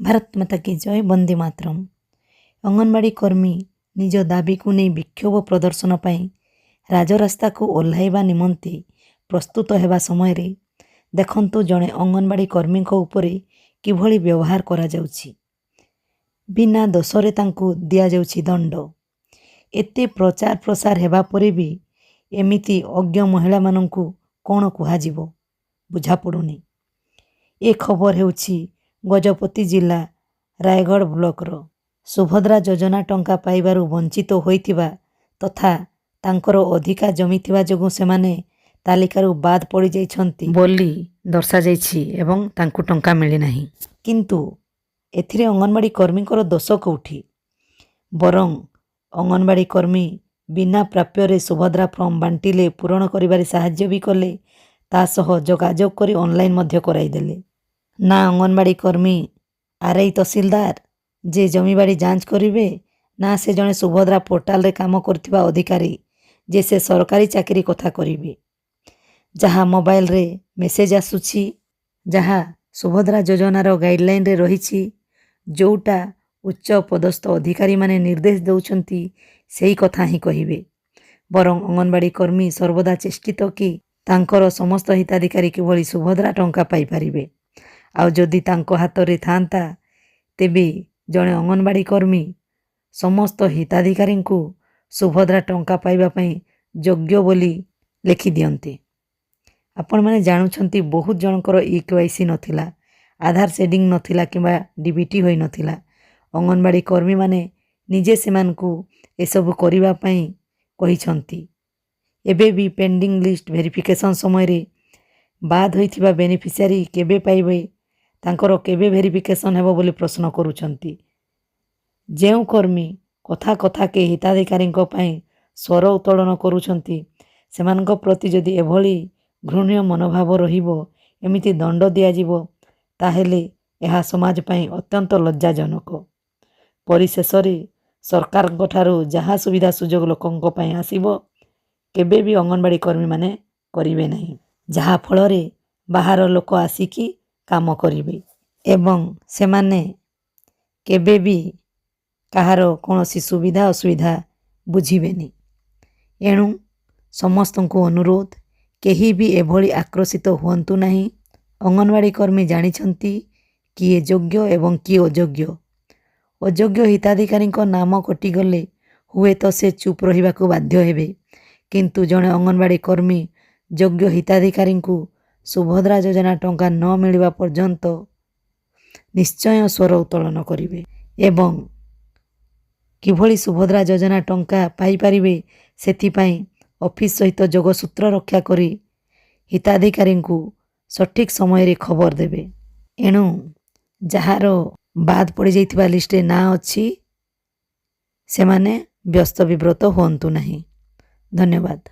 भारत माता की जय। वंदे मातरम। अंगनवाड़ी कर्मी निज दाबी को नहीं विक्षोभ प्रदर्शन पाई राजरास्ता को ओह्लाइबा निमंते प्रस्तुत हेबा समय रे देखंतु जड़े अंगनवाड़ी कर्मी उपरे किभली व्यवहार करा जाउछि। बिना दोषरे तांकु दिया जाउछि दंड। एते प्रचार प्रसार हेबा परे भी एमिति अज्ञ महिला मानंकु कोन कुहाजिबो बुझा पड़ुनी। ए खबर हेउछि गजपति जिला रायगढ़ ब्लॉकर सुभद्रा योजना टंका पाइबारु वंचित होइतिबा तथा तांकर अधिकार जमिथिबा जोगु सेमाने तालिकारु बाद पड़ी जाइछंती बोली दर्शा जाइछि एवं तांकु टंका मिली नाही। किंतु एथिरे अंगनवाड़ी कर्मींकर दोष कोठी? बरं अंगनवाड़ी कर्मी बिना प्राप्य रे सुभद्रा फॉर्म बांटिले पूरण करिबारे साहाय्य भी कले, ता सह जोगाजोग करी ऑनलाइन मध्य कराई देले। ना अंगनवाड़ी कर्मी आरआई तहसीलदार जे जमीबाड़ी जांच करिवे, ना से जने सुभद्रा पोर्टाल रे काम करथिबा अधिकारी जे से सरकारी चाकरी कथा करिवे। जहा मोबाइल रे मेसेज आसुछि, जहा सुभद्रा योजनार गाइडलाइन रे रहिछि, जोटा उच्च पदस्थ अधिकारी माने निर्देश दउछंती सेही कथा ही कहिवे। बरं अंगनवाड़ी कर्मी सर्वदा चेष्टित कि तांकर समस्त हिताधिकारी किभली सुभद्रा टंका पाई पारिबे। आउ जदि तांको हाथ रे थांता तेबे जड़े अंगनवाड़ी कर्मी समस्त हिताधिकारी को सुभद्रा टंका पाइबा पई योग्य बोली लिखि दियंते। आपण माने जानुछंती बहुत जनकर EKYC नथिला, आधार सेडिंग नथिला किबा डीबीटी होई नथिला। अंगनवाड़ी कर्मी माने निजे सेमानकु एसबु करिबा पई कहिछंती। एबे भी पेंडिंग लिस्ट वेरिफिकेशन समय रे बाद होइथिबा बेनिफिशियरी केबे पाइबे, तांकर केबे वेरिफिकेशन हेबो बोली प्रश्न करूछंती। जेउ कर्मी कथा कथा के हिताधिकारी पई स्वर उत्तोलन करूछंती, सेमानक प्रति जदि एभली घृण्य मनोभाव रहिबो, एमिति दंड दिया जिवो, ताहेले एहा समाज पई अत्यंत लज्जाजनक। परिशेष रे सरकार ठारू जहा सुविधा सुजोग लोकंक पई आसीबो, केबे भी अंगनवाड़ी कर्मी माने करिवे नहीं, जहा फल रे बाहर लोक आसिकी काम करिवे एवं सेमाने केबे भी कहार कौनसी सुविधा असुविधा बुझिबेनी। एणु समस्तंकु अनुरोध, केही भी एभली आक्रोशित हुअंतु नहीं। अंगनवाड़ी कर्मी जानिछंती किए योग्य एवं किए अयोग्य। अयोग्य हिताधिकारी नाम कटिगले हुए तो से चुप रहिबाकु बाध्य हेबे, किंतु जड़े अंगनवाड़ी कर्मी योग्य हिताधिकारी सुभद्रा योजना टंका न मिलिबा पर्यंत निश्चय स्वर उत्तोलन करिवे एवं किभली सुभद्रा योजना टंका पाई पारिबे सेथिपाई ऑफिस सहित जोगसूत्र रक्षा करी हिताधिकारी सठिक समय रे खबर देबे। एणु जहार बाद पड़ी जाइथिबा लिस्ट रे ना अछि, सेमाने व्यस्त विव्रत हुअंतु नहीं। धन्यवाद।